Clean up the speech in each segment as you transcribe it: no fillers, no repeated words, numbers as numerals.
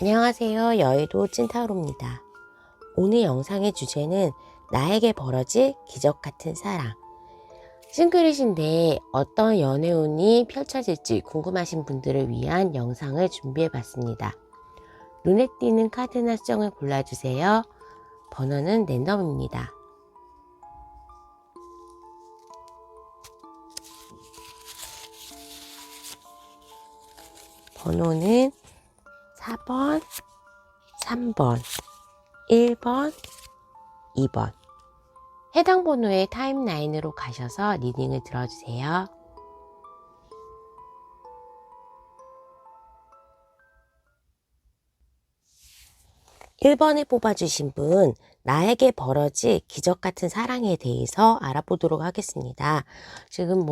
안녕하세요. 여의도 찐타로입니다. 오늘 영상의 주제는 나에게 벌어질 기적 같은 사랑. 싱글이신데 어떤 연애운이 펼쳐질지 궁금하신 분들을 위한 영상을 준비해봤습니다. 눈에 띄는 카드나 수정을 골라주세요. 번호는 랜덤입니다. 번호는 4번, 3번, 1번, 2번. 해당 번호의 타임라인으로 가셔서 리딩을 들어주세요. (1번을) 뽑아주신 분, 나에게 벌어질 기적 같은 사랑에 대해서 알아보도록 하겠습니다. 지금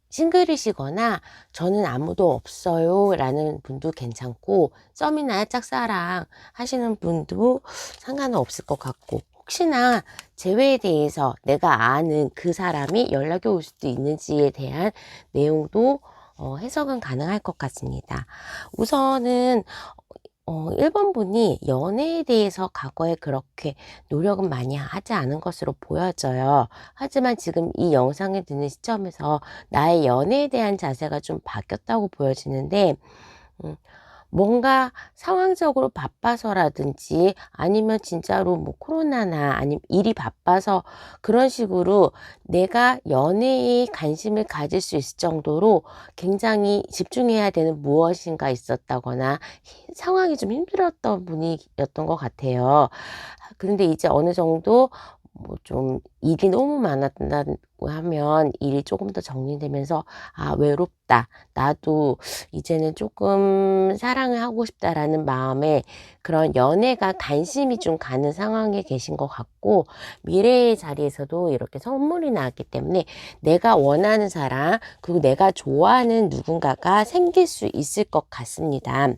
싱글이시거나 저는 아무도 없어요 라는 분도 괜찮고, 썸이나 짝사랑 하시는 분도 상관은 없을 것 같고, 혹시나 재회에 대해서 내가 아는 그 사람이 연락이 올 수도 있는지에 대한 내용도 해석은 가능할 것 같습니다. 우선은 1번 분이 연애에 대해서 과거에 그렇게 노력은 많이 하지 않은 것으로 보여져요. 하지만 지금 이 영상을 듣는 시점에서 나의 연애에 대한 자세가 좀 바뀌었다고 보여지는데, 뭔가 상황적으로 바빠서라든지 아니면 진짜로 코로나나 아니면 일이 바빠서 그런 식으로 내가 연애에 관심을 가질 수 있을 정도로 굉장히 집중해야 되는 무엇인가 있었다거나 상황이 좀 힘들었던 분이었던 것 같아요. 그런데 이제 어느 정도 좀 일이 너무 많았다고 하면 일이 조금 더 정리되면서 외롭다. 나도 이제는 조금 사랑을 하고 싶다라는 마음에 그런 연애가 관심이 좀 가는 상황에 계신 것 같고, 미래의 자리에서도 이렇게 선물이 나왔기 때문에 내가 원하는 사람, 그리고 내가 좋아하는 누군가가 생길 수 있을 것 같습니다.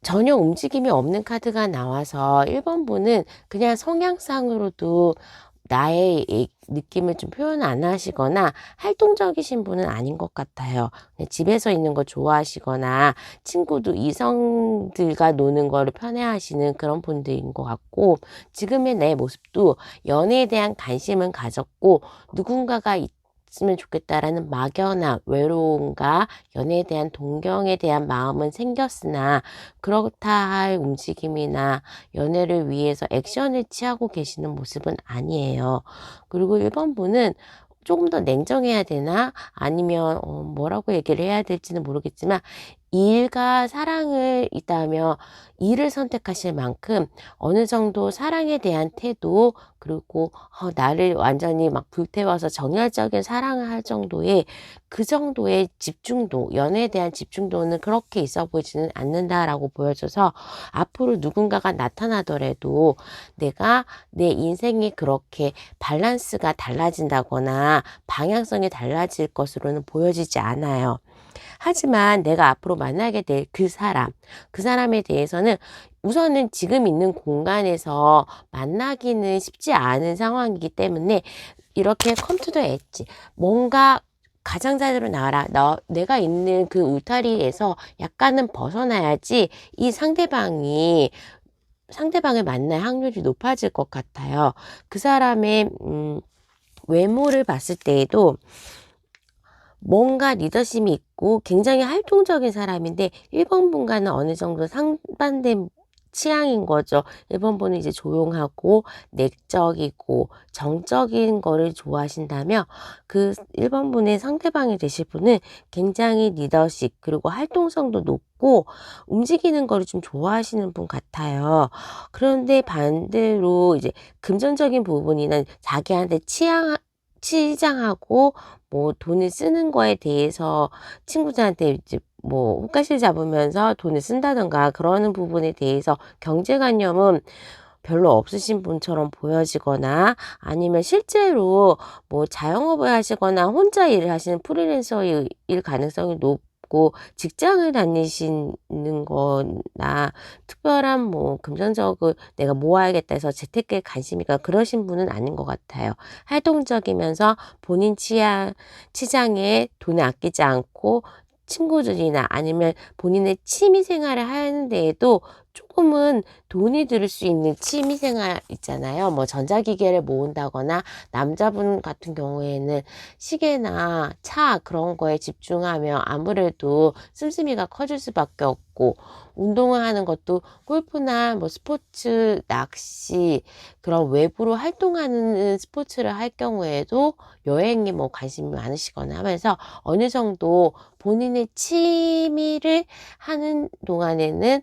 전혀 움직임이 없는 카드가 나와서 1번 분은 그냥 성향상으로도 나의 느낌을 좀 표현 안 하시거나 활동적이신 분은 아닌 것 같아요. 집에서 있는 거 좋아하시거나 친구도 이성들과 노는 거를 편해하시는 그런 분들인 것 같고, 지금의 내 모습도 연애에 대한 관심은 가졌고 누군가가 있으면 좋겠다라는 막연한 외로움과 연애에 대한 동경에 대한 마음은 생겼으나 그렇다 할 움직임이나 연애를 위해서 액션을 취하고 계시는 모습은 아니에요. 그리고 1번 분은 조금 더 냉정해야 되나 아니면 뭐라고 얘기를 해야 될지는 모르겠지만, 일과 사랑을 있다면 일을 선택하실 만큼 어느 정도 사랑에 대한 태도, 그리고 나를 완전히 막 불태워서 정열적인 사랑을 할 정도의 그 정도의 집중도, 연애에 대한 집중도는 그렇게 있어 보이지는 않는다라고 보여져서, 앞으로 누군가가 나타나더라도 내가 내 인생이 그렇게 밸런스가 달라진다거나 방향성이 달라질 것으로는 보여지지 않아요. 하지만 내가 앞으로 만나게 될 그 사람에 대해서는 우선은 지금 있는 공간에서 만나기는 쉽지 않은 상황이기 때문에 이렇게 come to the edge, 뭔가 가장자리로 나와라. 내가 있는 그 울타리에서 약간은 벗어나야지 이 상대방을 만날 확률이 높아질 것 같아요. 그 사람의 외모를 봤을 때에도 뭔가 리더십이 있고 굉장히 활동적인 사람인데, 1번 분과는 어느 정도 상반된 취향인 거죠. 1번 분은 이제 조용하고 내적이고 정적인 거를 좋아하신다면, 그 1번 분의 상대방이 되실 분은 굉장히 리더십 그리고 활동성도 높고 움직이는 거를 좀 좋아하시는 분 같아요. 그런데 반대로 이제 금전적인 부분이나 자기한테 치장하고 돈을 쓰는 거에 대해서 친구들한테 이제 호가실 잡으면서 돈을 쓴다든가 그러는 부분에 대해서 경제관념은 별로 없으신 분처럼 보여지거나, 아니면 실제로 자영업을 하시거나 혼자 일을 하시는 프리랜서일 가능성이 높고, 직장을 다니시는 거나 특별한 금전적으로 내가 모아야겠다 해서 재테크에 관심이 가 그러신 분은 아닌 것 같아요. 활동적이면서 본인 치장에 돈을 아끼지 않고 친구들이나 아니면 본인의 취미 생활을 하는 데에도 조금은 돈이 들 수 있는 취미 생활 있잖아요. 뭐 전자기기를 모은다거나 남자분 같은 경우에는 시계나 차 그런 거에 집중하면 아무래도 씀씀이가 커질 수밖에 없고, 운동을 하는 것도 골프나 뭐 스포츠, 낚시 그런 외부로 활동하는 스포츠를 할 경우에도 여행에 뭐 관심이 많으시거나 하면서 어느 정도 본인의 취미를 하는 동안에는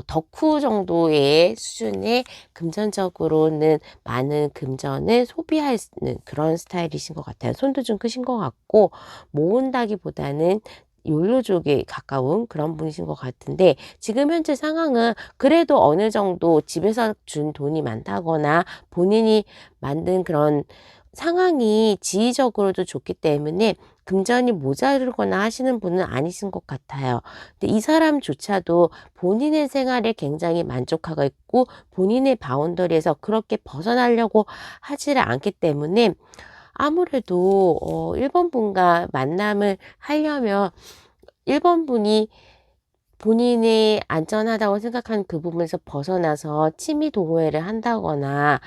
덕후 정도의 수준의 금전적으로는 많은 금전을 소비하는 그런 스타일이신 것 같아요. 손도 좀 크신 것 같고, 모은다기보다는 욜로족에 가까운 그런 분이신 것 같은데, 지금 현재 상황은 그래도 어느 정도 집에서 준 돈이 많다거나 본인이 만든 그런 상황이 지위적으로도 좋기 때문에 금전이 모자르거나 하시는 분은 아니신 것 같아요. 근데 이 사람조차도 본인의 생활에 굉장히 만족하고 있고 본인의 바운더리에서 그렇게 벗어나려고 하지를 않기 때문에, 아무래도 1번 분과 만남을 하려면 1번 분이 본인이 안전하다고 생각하는 그 부분에서 벗어나서 취미 동호회를 한다거나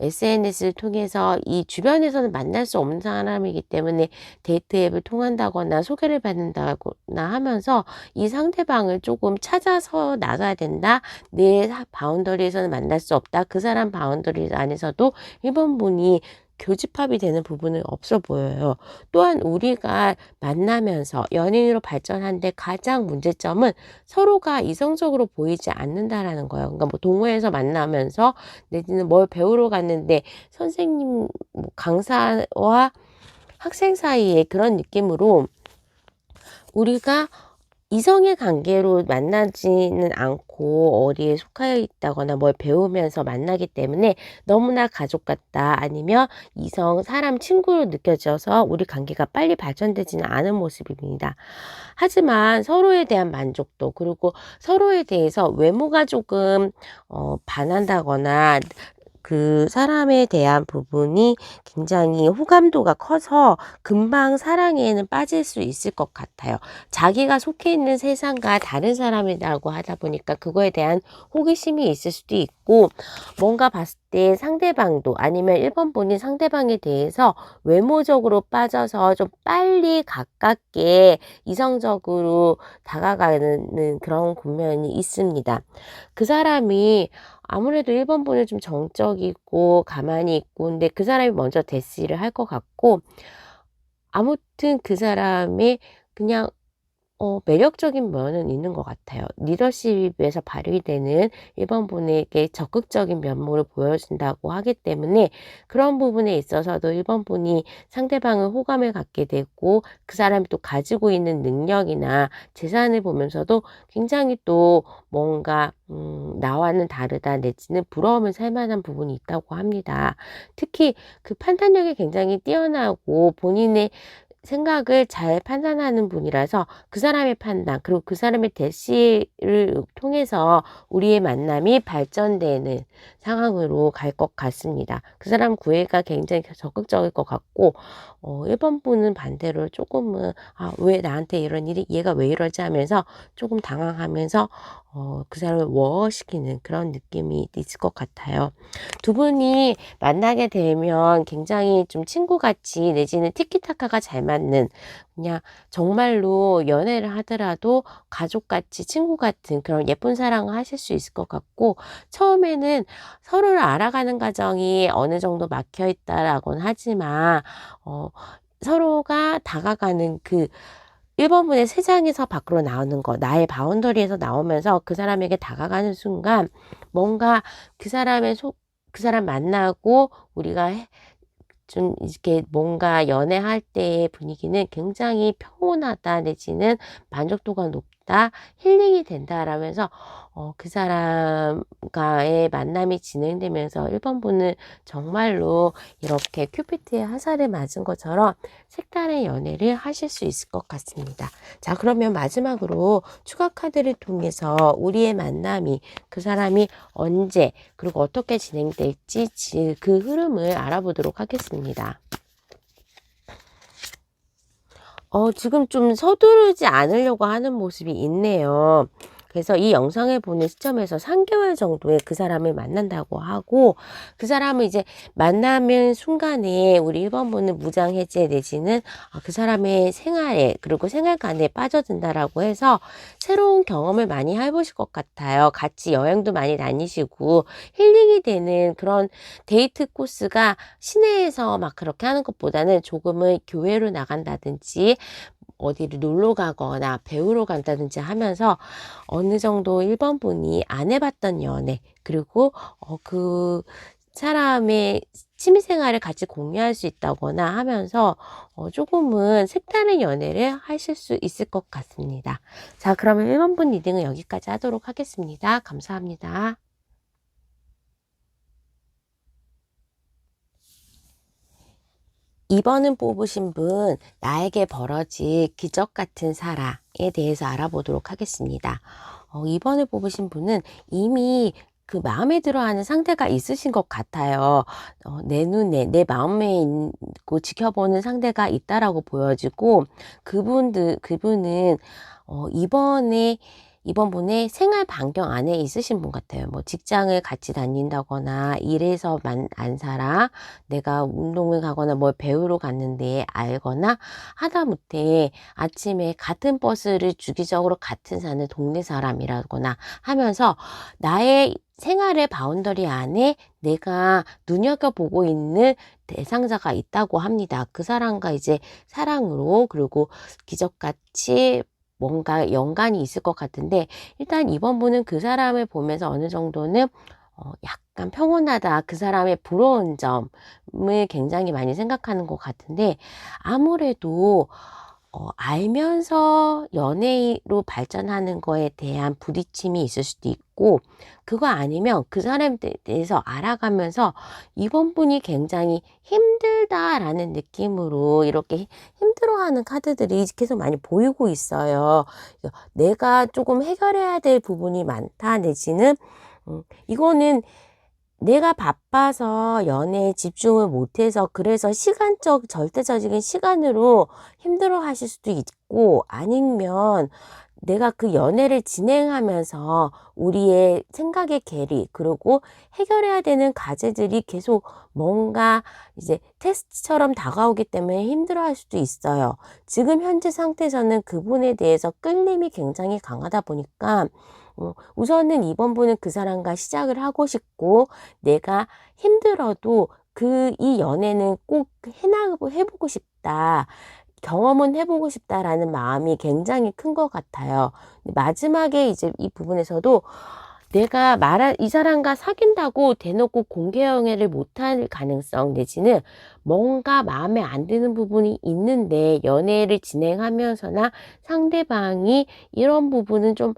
SNS를 통해서 이 주변에서는 만날 수 없는 사람이기 때문에 데이트 앱을 통한다거나 소개를 받는다거나 하면서 이 상대방을 조금 찾아서 나가야 된다. 내 바운더리에서는 만날 수 없다. 그 사람 바운더리 안에서도 1번 분이 교집합이 되는 부분은 없어 보여요. 또한 우리가 만나면서 연인으로 발전하는데 가장 문제점은 서로가 이성적으로 보이지 않는다라는 거예요. 그러니까 뭐 동호회에서 만나면서 내지는 뭘 배우러 갔는데 선생님, 뭐 강사와 학생 사이에 그런 느낌으로 우리가 이성의 관계로 만나지는 않고 어디에 속하여 있다거나 뭘 배우면서 만나기 때문에 너무나 가족 같다, 아니면 이성, 사람, 친구로 느껴져서 우리 관계가 빨리 발전되지는 않은 모습입니다. 하지만 서로에 대한 만족도, 그리고 서로에 대해서 외모가 조금 반한다거나 그 사람에 대한 부분이 굉장히 호감도가 커서 금방 사랑에는 빠질 수 있을 것 같아요. 자기가 속해 있는 세상과 다른 사람이라고 하다 보니까 그거에 대한 호기심이 있을 수도 있고, 뭔가 봤을 때 상대방도 아니면 1번 분이 상대방에 대해서 외모적으로 빠져서 좀 빨리 가깝게 이성적으로 다가가는 그런 국면이 있습니다. 그 사람이 아무래도 1번 분은 좀 정적이고 가만히 있고, 근데 그 사람이 먼저 대시를 할 것 같고, 아무튼 그 사람이 그냥 매력적인 면은 있는 것 같아요. 리더십에서 발휘되는 1번 분에게 적극적인 면모를 보여준다고 하기 때문에 그런 부분에 있어서도 1번 분이 상대방을 호감을 갖게 되고, 그 사람이 또 가지고 있는 능력이나 재산을 보면서도 굉장히 또 뭔가 나와는 다르다 내지는 부러움을 살 만한 부분이 있다고 합니다. 특히 그 판단력이 굉장히 뛰어나고 본인의 생각을 잘 판단하는 분이라서 그 사람의 판단, 그리고 그 사람의 대시를 통해서 우리의 만남이 발전되는 상황으로 갈 것 같습니다. 그 사람 구애가 굉장히 적극적일 것 같고, 1번 분은 반대로 조금은 왜 나한테 이런 일이, 얘가 왜 이러지 하면서 조금 당황하면서 그 사람을 워시키는 그런 느낌이 있을 것 같아요. 두 분이 만나게 되면 굉장히 좀 친구같이 내지는 티키타카가 잘 맞는, 그냥 정말로 연애를 하더라도 가족같이 친구 같은 그런 예쁜 사랑을 하실 수 있을 것 같고, 처음에는 서로를 알아가는 과정이 어느 정도 막혀 있다라고는 하지만 서로가 다가가는 그 1번 분의 세상에서 밖으로 나오는 거, 나의 바운더리에서 나오면서 그 사람에게 다가가는 순간 뭔가 그 사람 만나고 우리가 좀 이렇게 뭔가 연애할 때의 분위기는 굉장히 평온하다 내지는 만족도가 높다, 힐링이 된다라면서 그 사람과의 만남이 진행되면서 1번 분은 정말로 이렇게 큐피트의 화살을 맞은 것처럼 색다른 연애를 하실 수 있을 것 같습니다. 자, 그러면 마지막으로 추가 카드를 통해서 우리의 만남이, 그 사람이 언제 그리고 어떻게 진행될지 그 흐름을 알아보도록 하겠습니다. 지금 좀 서두르지 않으려고 하는 모습이 있네요. 그래서 이 영상을 보는 시점에서 3개월 정도에 그 사람을 만난다고 하고, 그 사람을 이제 만나는 순간에 우리 1번 분은 무장 해제 내지는 그 사람의 생활에, 그리고 생활관에 빠져든다라고 해서 새로운 경험을 많이 해 보실 것 같아요. 같이 여행도 많이 다니시고 힐링이 되는 그런 데이트 코스가 시내에서 막 그렇게 하는 것보다는 조금은 교외로 나간다든지 어디를 놀러 가거나 배우러 간다든지 하면서 어느 정도 1번 분이 안 해봤던 연애, 그리고 그 사람의 취미 생활을 같이 공유할 수 있다거나 하면서 조금은 색다른 연애를 하실 수 있을 것 같습니다. 자, 그러면 1번 분 리딩은 여기까지 하도록 하겠습니다. 감사합니다. 2번은 뽑으신 분, 나에게 벌어질 기적 같은 사랑에 대해서 알아보도록 하겠습니다. 2번을 뽑으신 분은 이미 그 마음에 들어 하는 상대가 있으신 것 같아요. 내 눈에, 내 마음에 있고 지켜보는 상대가 있다라고 보여지고, 그분은, 이번 분의 생활 반경 안에 있으신 분 같아요. 뭐 직장을 같이 다닌다거나 일에서 안 살아 내가 운동을 가거나 뭘 배우러 갔는데 알거나 하다못해 아침에 같은 버스를 주기적으로 같은 사는 동네 사람이라거나 하면서 나의 생활의 바운더리 안에 내가 눈여겨보고 있는 대상자가 있다고 합니다. 그 사람과 이제 사랑으로, 그리고 기적같이 뭔가 연관이 있을 것 같은데, 일단 이번 분은 그 사람을 보면서 어느 정도는 약간 평온하다, 그 사람의 부러운 점을 굉장히 많이 생각하는 것 같은데, 아무래도 알면서 연애로 발전하는 거에 대한 부딪힘이 있을 수도 있고, 그거 아니면 그 사람에 대해서 알아가면서 이번 분이 굉장히 힘들다라는 느낌으로 이렇게 힘들어하는 카드들이 계속 많이 보이고 있어요. 내가 조금 해결해야 될 부분이 많다 내지는 이거는 내가 바빠서 연애에 집중을 못해서 그래서 절대적인 시간으로 힘들어 하실 수도 있고, 아니면 내가 그 연애를 진행하면서 우리의 생각의 괴리, 그리고 해결해야 되는 과제들이 계속 뭔가 이제 테스트처럼 다가오기 때문에 힘들어 할 수도 있어요. 지금 현재 상태에서는 그분에 대해서 끌림이 굉장히 강하다 보니까 우선은 이번 분은 그 사람과 시작을 하고 싶고, 내가 힘들어도 이 연애는 꼭 해보고 싶다. 경험은 해보고 싶다라는 마음이 굉장히 큰 것 같아요. 마지막에 이제 이 부분에서도 내가 이 사람과 사귄다고 대놓고 공개 연애를 못할 가능성 내지는 뭔가 마음에 안 드는 부분이 있는데 연애를 진행하면서나 상대방이 이런 부분은 좀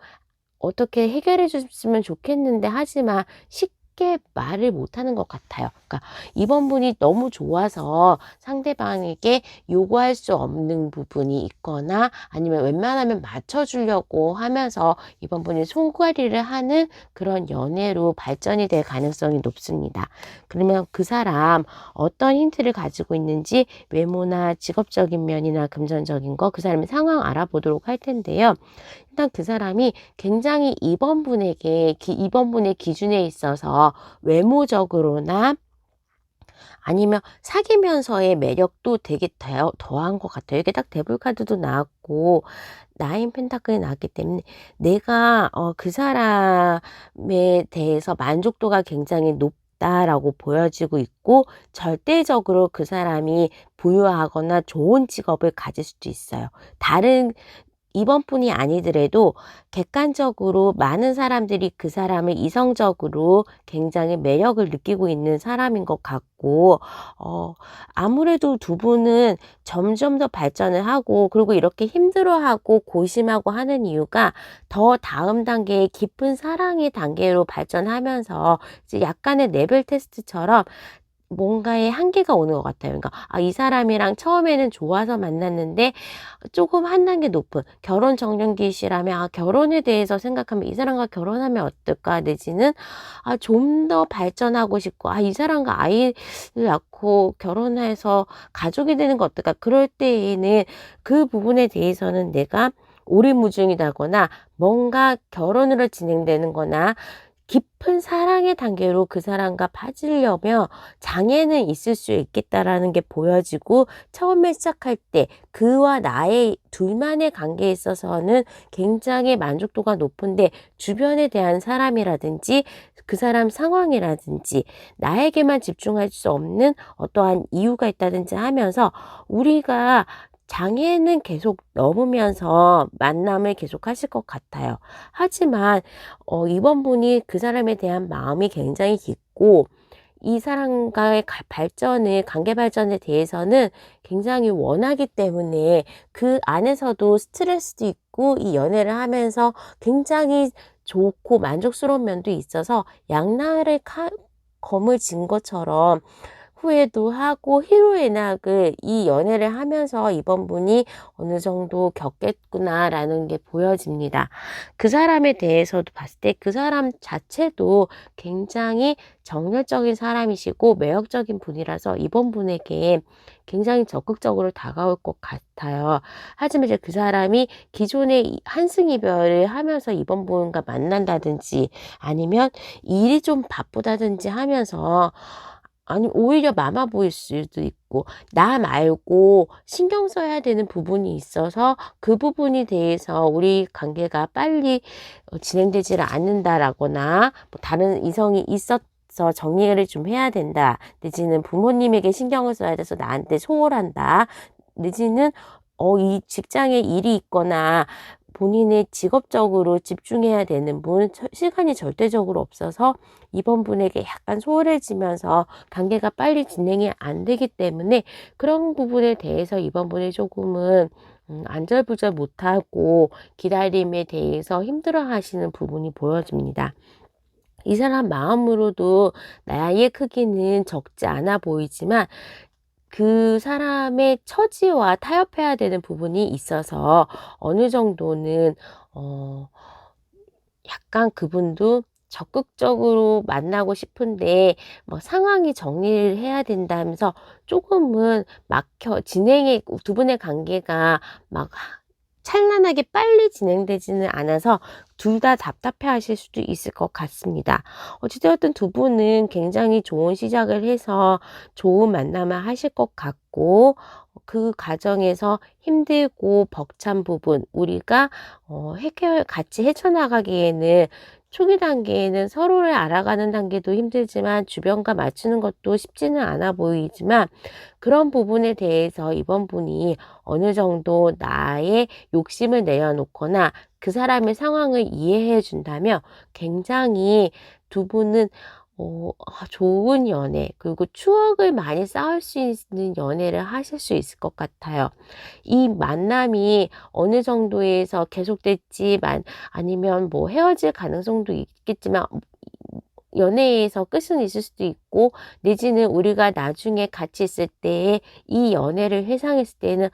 어떻게 해결해 줬으면 좋겠는데 하지만 쉽게 말을 못하는 것 같아요. 그러니까 이번 분이 너무 좋아서 상대방에게 요구할 수 없는 부분이 있거나 아니면 웬만하면 맞춰주려고 하면서 이번 분이 손가리를 하는 그런 연애로 발전이 될 가능성이 높습니다. 그러면 그 사람 어떤 힌트를 가지고 있는지 외모나 직업적인 면이나 금전적인 거, 그 사람의 상황 알아보도록 할 텐데요. 일단 그 사람이 굉장히 이번 분의 기준에 있어서 외모적으로나 아니면 사귀면서의 매력도 되게 더한 것 같아요. 이게 딱 데블 카드도 나왔고 나인 펜타클이 나왔기 때문에 내가 그 사람에 대해서 만족도가 굉장히 높다라고 보여지고 있고, 절대적으로 그 사람이 부유하거나 좋은 직업을 가질 수도 있어요. 다른 이번 분이 아니더라도 객관적으로 많은 사람들이 그 사람을 이성적으로 굉장히 매력을 느끼고 있는 사람인 것 같고, 아무래도 두 분은 점점 더 발전을 하고, 그리고 이렇게 힘들어하고 고심하고 하는 이유가 더 다음 단계의 깊은 사랑의 단계로 발전하면서 이제 약간의 레벨 테스트처럼 뭔가의 한계가 오는 것 같아요. 그러니까 이 사람이랑 처음에는 좋아서 만났는데 조금 한 단계 높은 결혼 정년기시라면 결혼에 대해서 생각하면 '이 사람과 결혼하면 어떨까?' 내지는 좀 더 발전하고 싶고 '이 사람과 아이를 낳고 결혼해서 가족이 되는 거 어떨까?' 그럴 때에는 그 부분에 대해서는 내가 오리무중이다거나 뭔가 결혼으로 진행되는 거나 깊은 사랑의 단계로 그 사람과 빠지려면 장애는 있을 수 있겠다라는 게 보여지고, 처음에 시작할 때 그와 나의 둘만의 관계에 있어서는 굉장히 만족도가 높은데, 주변에 대한 사람이라든지 그 사람 상황이라든지 나에게만 집중할 수 없는 어떠한 이유가 있다든지 하면서 우리가 장애는 계속 넘으면서 만남을 계속하실 것 같아요. 하지만 이번 분이 그 사람에 대한 마음이 굉장히 깊고 이 사람과의 발전을 관계 발전에 대해서는 굉장히 원하기 때문에 그 안에서도 스트레스도 있고 이 연애를 하면서 굉장히 좋고 만족스러운 면도 있어서 양날의 검을 쥔 것처럼 후회도 하고 희로애락을 이 연애를 하면서 이번 분이 어느 정도 겪겠구나라는 게 보여집니다. 그 사람에 대해서도 봤을 때 그 사람 자체도 굉장히 정열적인 사람이시고 매력적인 분이라서 이번 분에게 굉장히 적극적으로 다가올 것 같아요. 하지만 이제 그 사람이 기존에 한승 이별을 하면서 이번 분과 만난다든지 아니면 일이 좀 바쁘다든지 하면서, 아니 오히려 마마 보일 수도 있고 나 말고 신경 써야 되는 부분이 있어서 그 부분에 대해서 우리 관계가 빨리 진행되지를 않는다라거나 뭐 다른 이성이 있어서 정리를 좀 해야 된다, 내지는 부모님에게 신경을 써야 돼서 나한테 소홀한다, 내지는 이 직장에 일이 있거나 본인의 직업적으로 집중해야 되는 분, 시간이 절대적으로 없어서 이번 분에게 약간 소홀해지면서 관계가 빨리 진행이 안 되기 때문에 그런 부분에 대해서 이번 분이 조금은 안절부절 못하고 기다림에 대해서 힘들어하시는 부분이 보여집니다. 이 사람 마음으로도 나의 크기는 적지 않아 보이지만 그 사람의 처지와 타협해야 되는 부분이 있어서 어느 정도는 어 약간 그분도 적극적으로 만나고 싶은데 뭐 상황이 정리를 해야 된다면서 조금은 막혀 진행의 두 분의 관계가 막 찬란하게 빨리 진행되지는 않아서 둘 다 답답해하실 수도 있을 것 같습니다. 어찌 되었든 두 분은 굉장히 좋은 시작을 해서 좋은 만남을 하실 것 같고, 그 과정에서 힘들고 벅찬 부분 우리가 같이 헤쳐나가기에는 초기 단계에는 서로를 알아가는 단계도 힘들지만 주변과 맞추는 것도 쉽지는 않아 보이지만, 그런 부분에 대해서 이번 분이 어느 정도 나의 욕심을 내려놓거나 그 사람의 상황을 이해해 준다면 굉장히 두 분은 좋은 연애 그리고 추억을 많이 쌓을 수 있는 연애를 하실 수 있을 것 같아요. 이 만남이 어느 정도에서 계속될지만 아니면 뭐 헤어질 가능성도 있겠지만 연애에서 끝은 있을 수도 있고, 내지는 우리가 나중에 같이 있을 때에 이 연애를 회상했을 때는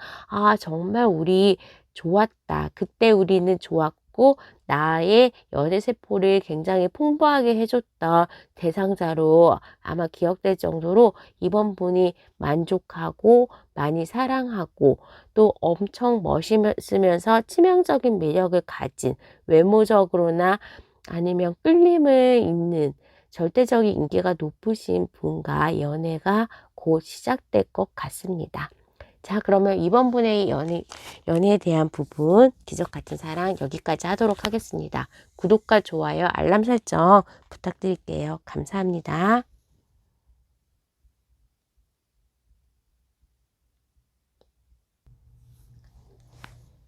정말 우리 좋았다. 그때 우리는 좋았고 나의 연애 세포를 굉장히 풍부하게 해줬던 대상자로 아마 기억될 정도로 이번 분이 만족하고 많이 사랑하고 또 엄청 멋있으면서 치명적인 매력을 가진, 외모적으로나 아니면 끌림을 있는 절대적인 인기가 높으신 분과 연애가 곧 시작될 것 같습니다. 자, 그러면 이번 분의 연애에 대한 부분, 기적 같은 사랑 여기까지 하도록 하겠습니다. 구독과 좋아요, 알람 설정 부탁드릴게요. 감사합니다.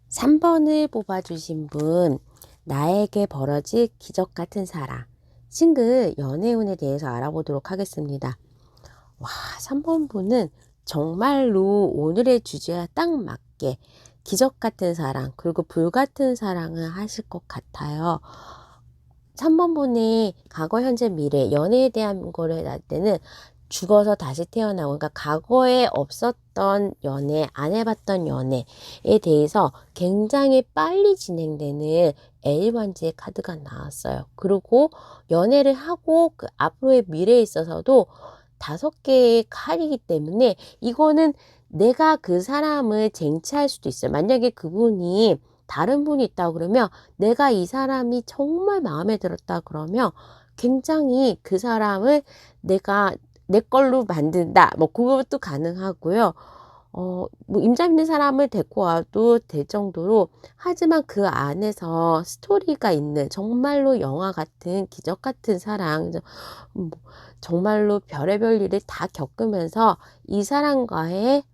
3번을 뽑아주신 분, 나에게 벌어질 기적 같은 사랑, 싱글 연애운에 대해서 알아보도록 하겠습니다. 3번 분은 정말로 오늘의 주제와 딱 맞게 기적 같은 사랑 그리고 불같은 사랑을 하실 것 같아요. 3번 분이 과거, 현재, 미래 연애에 대한 거를 할 때는 죽어서 다시 태어나고, 그러니까 과거에 없었던 연애, 안 해봤던 연애에 대해서 굉장히 빨리 진행되는 L번지의 카드가 나왔어요. 그리고 연애를 하고 그 앞으로의 미래에 있어서도 5개의 칼이기 때문에 이거는 내가 그 사람을 쟁취할 수도 있어요. 만약에 그분이 다른 분이 있다 그러면 내가 이 사람이 정말 마음에 들었다 그러면 굉장히 그 사람을 내가 내 걸로 만든다. 뭐 그것도 가능하고요. 뭐 임자 있는 사람을 데리고 와도 될 정도로, 하지만 그 안에서 스토리가 있는 정말로 영화 같은 기적 같은 사랑, 뭐 정말로 별의별 일을 다 겪으면서 이 사람과의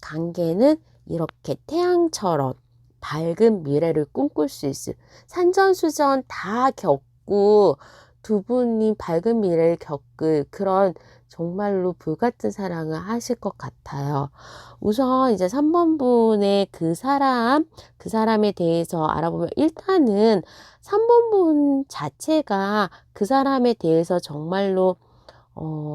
관계는 이렇게 태양처럼 밝은 미래를 꿈꿀 수 있을, 산전수전 다 겪고 두 분이 밝은 미래를 겪을 그런 정말로 불같은 사랑을 하실 것 같아요. 우선 이제 3번 분의 그 사람에 대해서 알아보면, 일단은 3번 분 자체가 그 사람에 대해서 정말로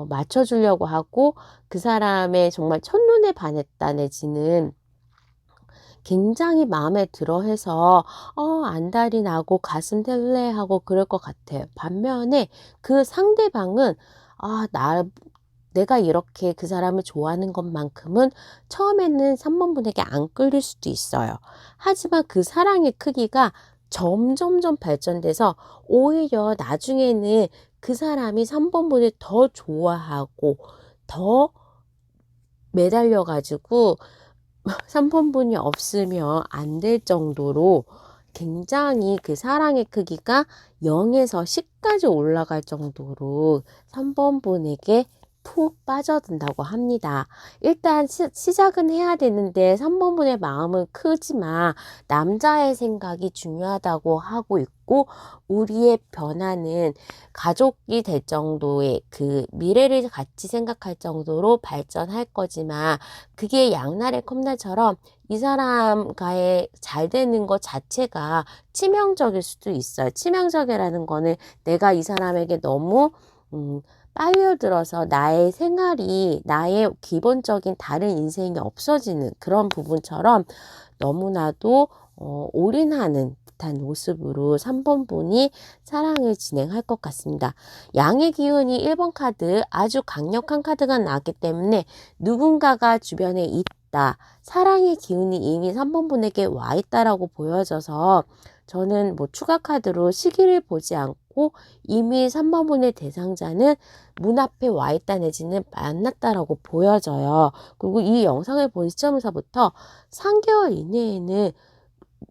맞춰주려고 하고 그 사람의 정말 첫눈에 반했다 내지는 굉장히 마음에 들어 해서 안달이 나고 가슴 설레하고 그럴 것 같아요. 반면에 그 상대방은 내가 이렇게 그 사람을 좋아하는 것만큼은 처음에는 3번 분에게 안 끌릴 수도 있어요. 하지만 그 사랑의 크기가 점점점 발전돼서 오히려 나중에는 그 사람이 3번 분을 더 좋아하고 더 매달려가지고 3번 분이 없으면 안 될 정도로 굉장히 그 사랑의 크기가 0에서 10까지 올라갈 정도로 3번 분에게 푹 빠져든다고 합니다. 일단 시작은 해야 되는데 3번 분의 마음은 크지만 남자의 생각이 중요하다고 하고 있고, 우리의 변화는 가족이 될 정도의 그 미래를 같이 생각할 정도로 발전할 거지만, 그게 양날의 컵날처럼 이 사람과의 잘 되는 것 자체가 치명적일 수도 있어요. 치명적이라는 거는 내가 이 사람에게 너무 빨려들어서 나의 생활이, 나의 기본적인 다른 인생이 없어지는 그런 부분처럼 너무나도 올인하는 듯한 모습으로 3번 분이 사랑을 진행할 것 같습니다. 양의 기운이 1번 카드, 아주 강력한 카드가 나왔기 때문에 누군가가 주변에 있다, 사랑의 기운이 이미 3번 분에게 와 있다라고 보여져서, 저는 뭐 추가 카드로 시기를 보지 않고 이미 3번 분의 대상자는 문 앞에 와 있다 내지는 만났다라고 보여져요. 그리고 이 영상을 본 시점에서부터 3개월 이내에는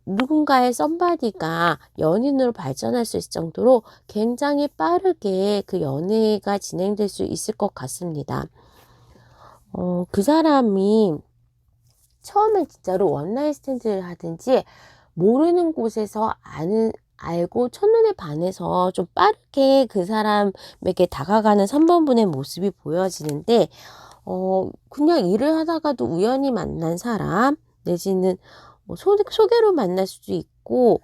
누군가의 썸바디가 연인으로 발전할 수 있을 정도로 굉장히 빠르게 그 연애가 진행될 수 있을 것 같습니다. 그 사람이 처음엔 진짜로 원나잇 스탠드를 하든지 모르는 곳에서 알고 첫눈에 반해서 좀 빠르게 그 사람에게 다가가는 3번 분의 모습이 보여지는데, 그냥 일을 하다가도 우연히 만난 사람 내지는 뭐 소개로 만날 수도 있고,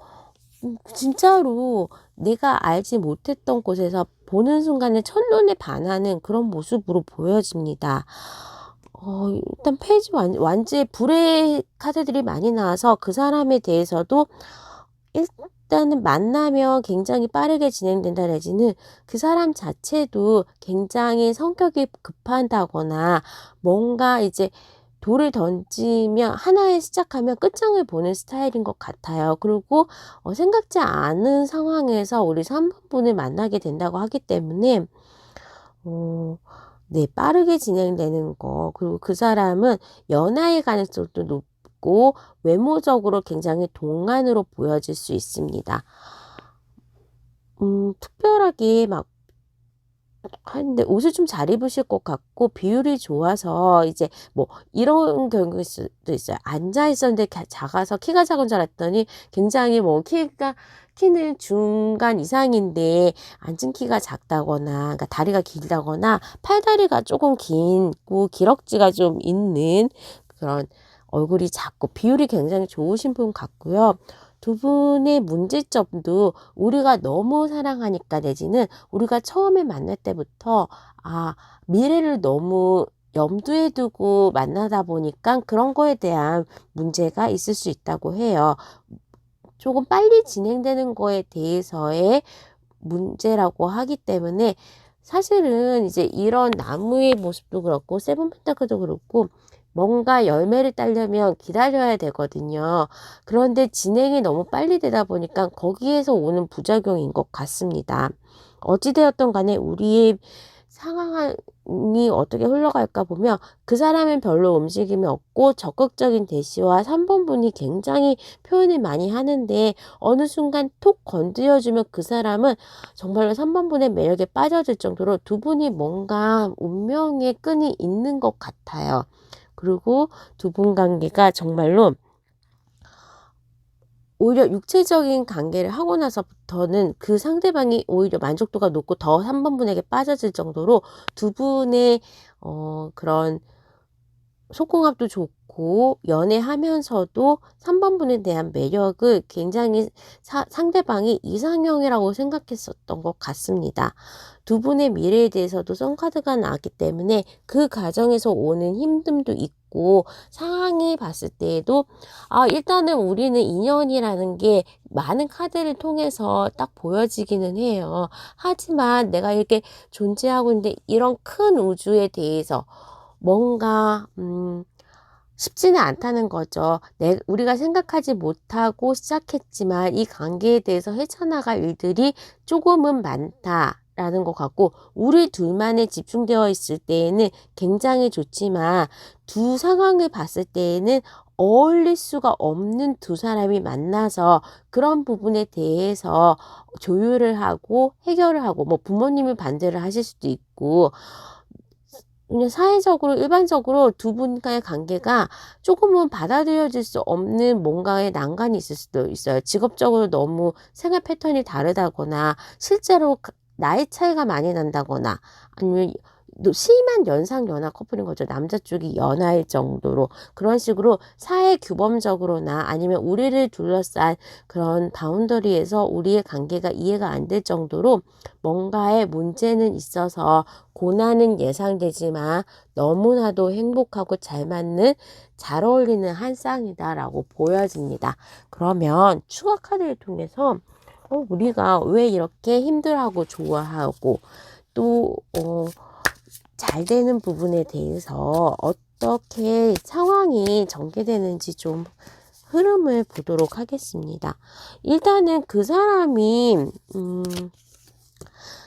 진짜로 내가 알지 못했던 곳에서 보는 순간에 첫눈에 반하는 그런 모습으로 보여집니다. 일단 페이지 완즈에 불의 카드들이 많이 나와서 그 사람에 대해서도 일단은 만나면 굉장히 빠르게 진행된다 내지는 그 사람 자체도 굉장히 성격이 급한다거나 뭔가 이제 돌을 던지면 하나에 시작하면 끝장을 보는 스타일인 것 같아요. 그리고 생각지 않은 상황에서 우리 3번 분을 만나게 된다고 하기 때문에 네, 빠르게 진행되는 거. 그리고 그 사람은 연하의 가능성도 높고 외모적으로 굉장히 동안으로 보여질 수 있습니다. 특별하게 막 하는데 옷을 좀 잘 입으실 것 같고 비율이 좋아서 이제 뭐 이런 경우일 수도 있어요. 앉아 있었는데 작아서 키가 작은 줄 알았더니 굉장히 뭐 키는 중간 이상인데 앉은 키가 작다거나, 그러니까 다리가 길다거나 팔다리가 조금 길고 기럭지가 좀 있는 그런 얼굴이 작고 비율이 굉장히 좋으신 분 같고요. 두 분의 문제점도 우리가 너무 사랑하니까 내지는 우리가 처음에 만날 때부터 미래를 너무 염두에 두고 만나다 보니까 그런 거에 대한 문제가 있을 수 있다고 해요. 조금 빨리 진행되는 거에 대해서의 문제라고 하기 때문에 사실은 이제 이런 나무의 모습도 그렇고 세븐 펜타클도 그렇고 뭔가 열매를 따려면 기다려야 되거든요. 그런데 진행이 너무 빨리 되다 보니까 거기에서 오는 부작용인 것 같습니다. 어찌되었던 간에 우리의 상황이 어떻게 흘러갈까 보면 그 사람은 별로 움직임이 없고 적극적인 대시와 3번 분이 굉장히 표현을 많이 하는데 어느 순간 톡 건드려주면 그 사람은 정말로 3번 분의 매력에 빠져들 정도로 두 분이 뭔가 운명의 끈이 있는 것 같아요. 그리고 두 분 관계가 정말로 오히려 육체적인 관계를 하고 나서부터는 그 상대방이 오히려 만족도가 높고 더 3번 분에게 빠져들 정도로 두 분의 그런 속궁합도 좋고 연애하면서도 3번 분에 대한 매력을 굉장히 상대방이 이상형이라고 생각했었던 것 같습니다. 두 분의 미래에 대해서도 선카드가 나왔기 때문에 그 과정에서 오는 힘듦도 있고 상황이 봤을 때에도 일단은 우리는 인연이라는 게 많은 카드를 통해서 딱 보여지기는 해요. 하지만 내가 이렇게 존재하고 있는데 이런 큰 우주에 대해서 뭔가 쉽지는 않다는 거죠. 우리가 생각하지 못하고 시작했지만 이 관계에 대해서 헤쳐나갈 일들이 조금은 많다라는 것 같고 우리 둘만에 집중되어 있을 때에는 굉장히 좋지만 두 상황을 봤을 때에는 어울릴 수가 없는 두 사람이 만나서 그런 부분에 대해서 조율을 하고 해결을 하고 뭐 부모님이 반대를 하실 수도 있고 그냥 사회적으로 일반적으로 두 분과의 관계가 조금은 받아들여질 수 없는 뭔가의 난관이 있을 수도 있어요. 직업적으로 너무 생활 패턴이 다르다거나 실제로 나이 차이가 많이 난다거나 아니면 심한 연상연하 커플인 거죠. 남자 쪽이 연하일 정도로 그런 식으로 사회 규범적으로나 아니면 우리를 둘러싼 그런 바운더리에서 우리의 관계가 이해가 안 될 정도로 뭔가의 문제는 있어서 고난은 예상되지만 너무나도 행복하고 잘 맞는 잘 어울리는 한 쌍이다라고 보여집니다. 그러면 추가 카드를 통해서 우리가 왜 이렇게 힘들어하고 좋아하고 또 잘 되는 부분에 대해서 어떻게 상황이 전개되는지 좀 흐름을 보도록 하겠습니다. 일단은 그 사람이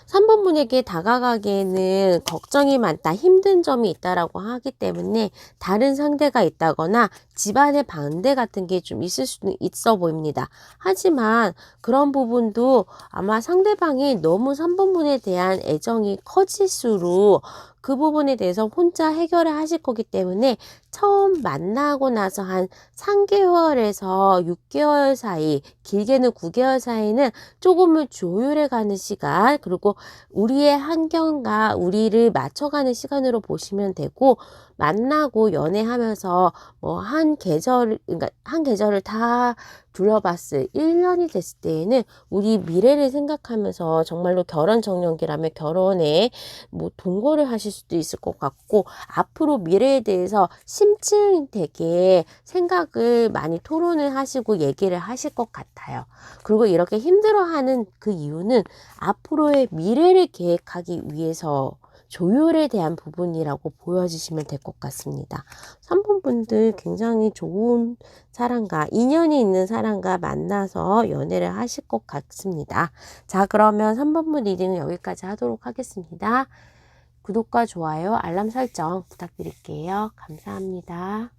3번 분에게 다가가기에는 걱정이 많다, 힘든 점이 있다라고 하기 때문에 다른 상대가 있다거나 집안의 반대 같은 게 좀 있을 수는 있어 보입니다. 하지만 그런 부분도 아마 상대방이 너무 3번 분에 대한 애정이 커질수록 그 부분에 대해서 혼자 해결을 하실 거기 때문에 처음 만나고 나서 한 3개월에서 6개월 사이, 길게는 9개월 사이는 조금은 조율해가는 시간, 그리고 우리의 환경과 우리를 맞춰가는 시간으로 보시면 되고, 만나고 연애하면서 뭐 그러니까 한 계절을 다 둘러봤을 1년이 됐을 때에는 우리 미래를 생각하면서 정말로 결혼 정년기라면 결혼에 뭐 동거를 하실 수도 있을 것 같고 앞으로 미래에 대해서 심층되게 생각을 많이 토론을 하시고 얘기를 하실 것 같아요. 그리고 이렇게 힘들어하는 그 이유는 앞으로의 미래를 계획하기 위해서 조율에 대한 부분이라고 보여주시면 될 것 같습니다. 3번 분들 굉장히 좋은 사람과 인연이 있는 사람과 만나서 연애를 하실 것 같습니다. 자, 그러면 3번 분 리딩은 여기까지 하도록 하겠습니다. 구독과 좋아요, 알람 설정 부탁드릴게요. 감사합니다.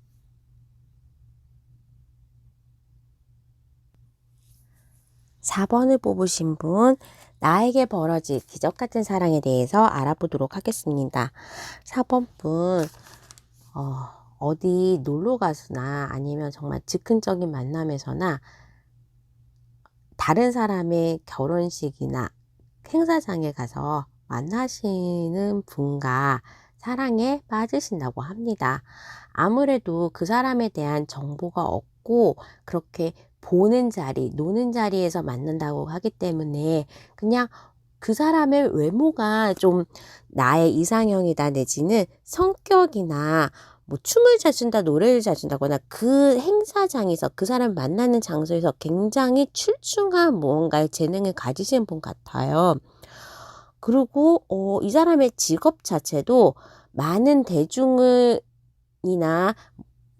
4번을 뽑으신 분, 나에게 벌어질 기적 같은 사랑에 대해서 알아보도록 하겠습니다. 4번 분, 어디 놀러 가서나 아니면 정말 즉흥적인 만남에서나 다른 사람의 결혼식이나 행사장에 가서 만나시는 분과 사랑에 빠지신다고 합니다. 아무래도 그 사람에 대한 정보가 없고 그렇게 보는 자리, 노는 자리에서 만난다고 하기 때문에 그냥 그 사람의 외모가 좀 나의 이상형이다 내지는 성격이나 뭐 춤을 잘 춘다, 노래를 잘 춘다거나 그 행사장에서 그 사람 만나는 장소에서 굉장히 출중한 무언가의 재능을 가지신 분 같아요. 그리고 이 사람의 직업 자체도 많은 대중을 이나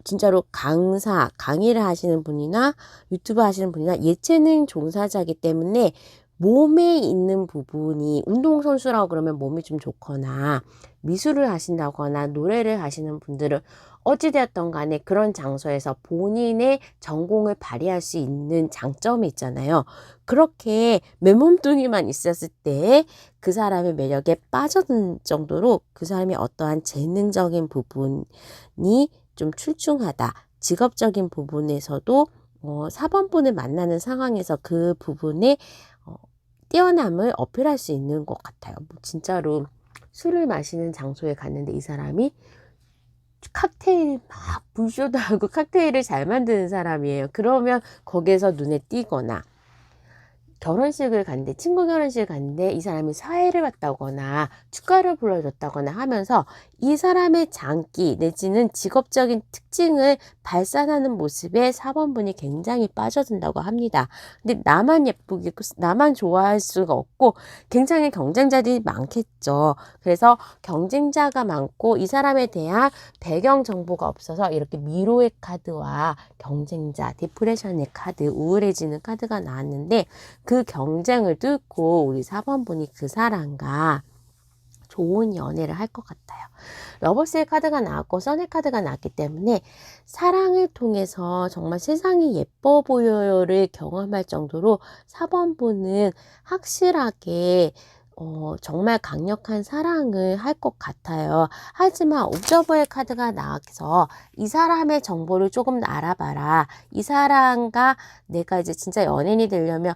진짜로 강의를 하시는 분이나 유튜브 하시는 분이나 예체능 종사자이기 때문에 몸에 있는 부분이 운동선수라고 그러면 몸이 좀 좋거나 미술을 하신다거나 노래를 하시는 분들은 어찌되었던 간에 그런 장소에서 본인의 전공을 발휘할 수 있는 장점이 있잖아요. 그렇게 맨몸뚱이만 있었을 때 그 사람의 매력에 빠져든 정도로 그 사람이 어떠한 재능적인 부분이 좀 출중하다. 직업적인 부분에서도 4번분을 만나는 상황에서 그 부분에 뛰어남을 어필할 수 있는 것 같아요. 뭐 진짜로 술을 마시는 장소에 갔는데 이 사람이 칵테일 막 불쇼도 하고 칵테일을 잘 만드는 사람이에요. 그러면 거기에서 눈에 띄거나 결혼식을 갔는데 친구 결혼식을 갔는데 이 사람이 사회를 갔다거나 축가를 불러줬다거나 하면서 이 사람의 장기 내지는 직업적인 특징을 발산하는 모습에 4번분이 굉장히 빠져든다고 합니다. 근데 나만 예쁘게 나만 좋아할 수가 없고 굉장히 경쟁자들이 많겠죠. 그래서 경쟁자가 많고 이 사람에 대한 배경 정보가 없어서 이렇게 미로의 카드와 경쟁자, 디프레션의 카드, 우울해지는 카드가 나왔는데 그 경쟁을 뚫고 우리 4번분이 그 사람과 좋은 연애를 할 것 같아요. 러버스의 카드가 나왔고 선의 카드가 나왔기 때문에 사랑을 통해서 정말 세상이 예뻐 보여요를 경험할 정도로 4번분은 확실하게 정말 강력한 사랑을 할 것 같아요. 하지만 옵저버의 카드가 나와서 이 사람의 정보를 조금 알아봐라. 이 사람과 내가 이제 진짜 연인이 되려면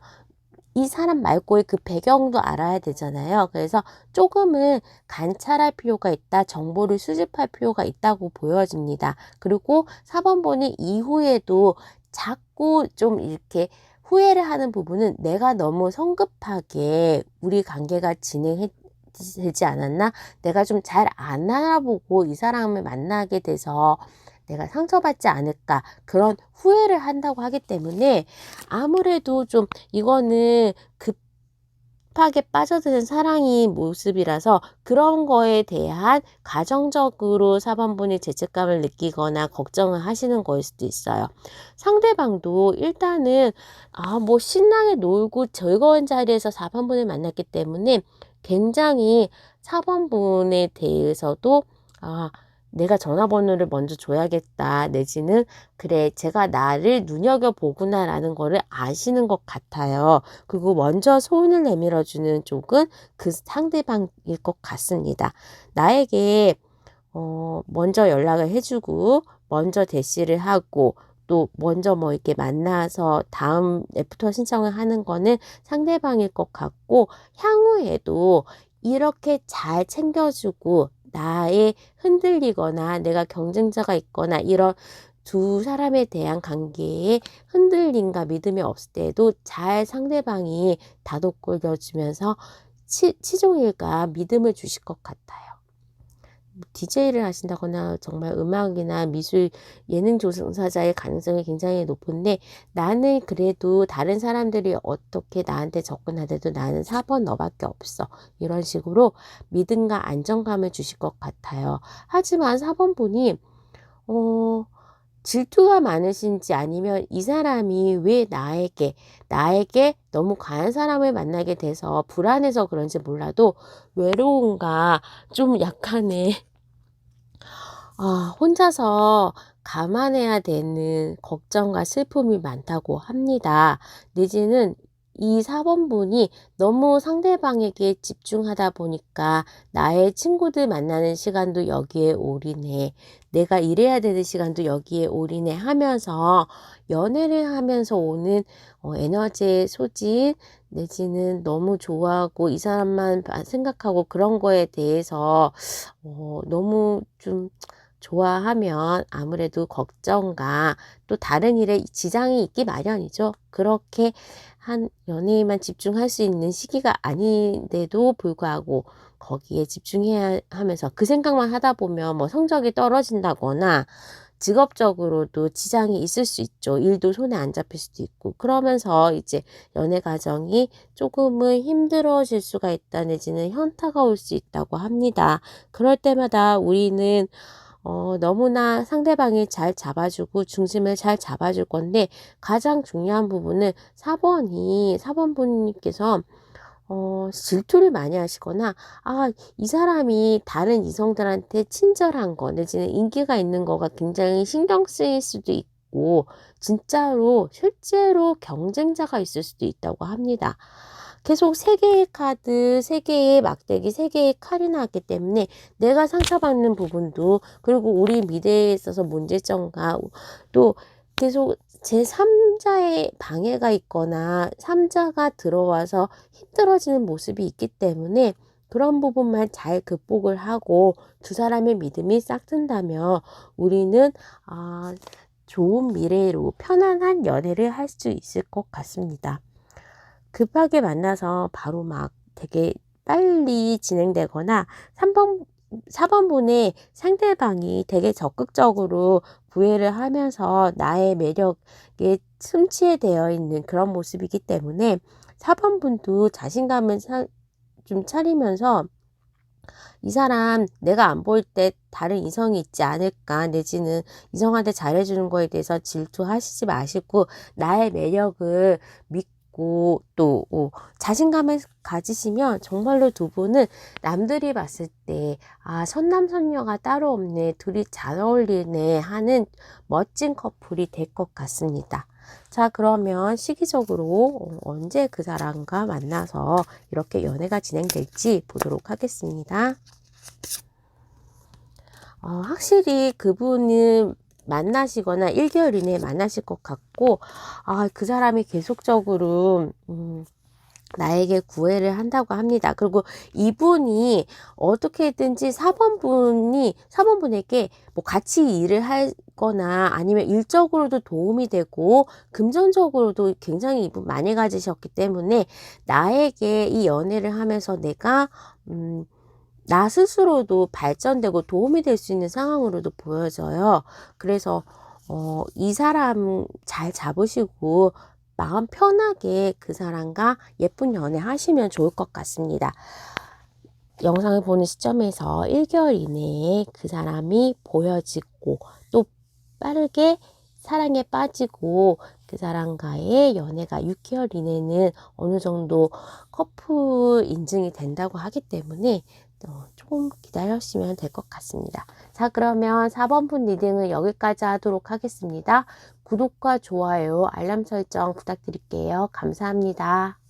이 사람 말고의 그 배경도 알아야 되잖아요. 그래서 조금은 관찰할 필요가 있다. 정보를 수집할 필요가 있다고 보여집니다. 그리고 4번분이 이후에도 자꾸 좀 이렇게 후회를 하는 부분은 내가 너무 성급하게 우리 관계가 진행되지 않았나? 내가 좀 잘 안 알아보고 이 사람을 만나게 돼서 내가 상처받지 않을까 그런 후회를 한다고 하기 때문에 아무래도 좀 이거는 급하게 빠져드는 사랑의 모습이라서 그런 거에 대한 가정적으로 4번분이 죄책감을 느끼거나 걱정을 하시는 거일 수도 있어요. 상대방도 일단은 뭐 신나게 놀고 즐거운 자리에서 4번분을 만났기 때문에 굉장히 4번분에 대해서도 내가 전화번호를 먼저 줘야겠다 내지는 그래 제가 나를 눈여겨보구나 라는 거를 아시는 것 같아요. 그리고 먼저 손을 내밀어주는 쪽은 그 상대방일 것 같습니다. 나에게 먼저 연락을 해주고 먼저 대시를 하고 또 먼저 뭐 이렇게 만나서 다음 애프터 신청을 하는 거는 상대방일 것 같고 향후에도 이렇게 잘 챙겨주고 나의 흔들리거나 내가 경쟁자가 있거나 이런 두 사람에 대한 관계에 흔들림과 믿음이 없을 때에도 잘 상대방이 다독거려주면서 치종일과 믿음을 주실 것 같아요. DJ를 하신다거나 정말 음악이나 미술 예능 조성사자의 가능성이 굉장히 높은데 나는 그래도 다른 사람들이 어떻게 나한테 접근하더라도 나는 4번 너밖에 없어. 이런 식으로 믿음과 안정감을 주실 것 같아요. 하지만 4번 분이 질투가 많으신지 아니면 이 사람이 왜 나에게 너무 과한 사람을 만나게 돼서 불안해서 그런지 몰라도 외로움과 좀 약간의 혼자서 감안해야 되는 걱정과 슬픔이 많다고 합니다. 내지는 이 4번분이 너무 상대방에게 집중하다 보니까 나의 친구들 만나는 시간도 여기에 올인해. 내가 일해야 되는 시간도 여기에 올인해 하면서 연애를 하면서 오는 에너지의 소진 내지는 너무 좋아하고 이 사람만 생각하고 그런 거에 대해서 너무 좀 좋아하면 아무래도 걱정과 또 다른 일에 지장이 있기 마련이죠. 그렇게 한 연애에만 집중할 수 있는 시기가 아닌데도 불구하고 거기에 집중해야 하면서 그 생각만 하다 보면 뭐 성적이 떨어진다거나 직업적으로도 지장이 있을 수 있죠. 일도 손에 안 잡힐 수도 있고. 그러면서 이제 연애 과정이 조금은 힘들어질 수가 있다 내지는 현타가 올 수 있다고 합니다. 그럴 때마다 우리는 너무나 상대방이 잘 잡아주고 중심을 잘 잡아줄 건데 가장 중요한 부분은 4번 분님께서 질투를 많이 하시거나 이 사람이 다른 이성들한테 친절한 거 내지는 인기가 있는 거가 굉장히 신경 쓰일 수도 있고 진짜로 실제로 경쟁자가 있을 수도 있다고 합니다. 계속 3개의 카드, 3개의 막대기, 3개의 칼이 나왔기 때문에 내가 상처받는 부분도 그리고 우리 미래에 있어서 문제점과 또 계속 제3자의 방해가 있거나 3자가 들어와서 힘들어지는 모습이 있기 때문에 그런 부분만 잘 극복을 하고 두 사람의 믿음이 싹튼다면 우리는 좋은 미래로 편안한 연애를 할 수 있을 것 같습니다. 급하게 만나서 바로 막 되게 빨리 진행되거나 4번 분의 상대방이 되게 적극적으로 구애를 하면서 나의 매력에 심취되어 있는 그런 모습이기 때문에 4번 분도 자신감을 좀 차리면서 이 사람 내가 안 볼 때 다른 이성이 있지 않을까 내지는 이성한테 잘해주는 거에 대해서 질투하시지 마시고 나의 매력을 믿고 또 자신감을 가지시면 정말로 두 분은 남들이 봤을 때 선남선녀가 따로 없네 둘이 잘 어울리네 하는 멋진 커플이 될 것 같습니다. 자, 그러면 시기적으로 언제 그 사람과 만나서 이렇게 연애가 진행될지 보도록 하겠습니다. 확실히 그분은 만나시거나 1개월 이내에 만나실 것 같고 그 사람이 계속적으로 나에게 구애를 한다고 합니다. 그리고 이분이 어떻게든지 4번 분에게 뭐 같이 일을 하거나 아니면 일적으로도 도움이 되고 금전적으로도 굉장히 이분 많이 가지셨기 때문에 나에게 이 연애를 하면서 내가 나 스스로도 발전되고 도움이 될 수 있는 상황으로도 보여져요. 그래서 이 사람 잘 잡으시고 마음 편하게 그 사람과 예쁜 연애 하시면 좋을 것 같습니다. 영상을 보는 시점에서 1개월 이내에 그 사람이 보여지고 또 빠르게 사랑에 빠지고 그 사람과의 연애가 6개월 이내는 어느 정도 커플 인증이 된다고 하기 때문에 조금 기다리시면 될 것 같습니다. 자, 그러면 4번 분 리딩은 여기까지 하도록 하겠습니다. 구독과 좋아요, 알람 설정 부탁드릴게요. 감사합니다.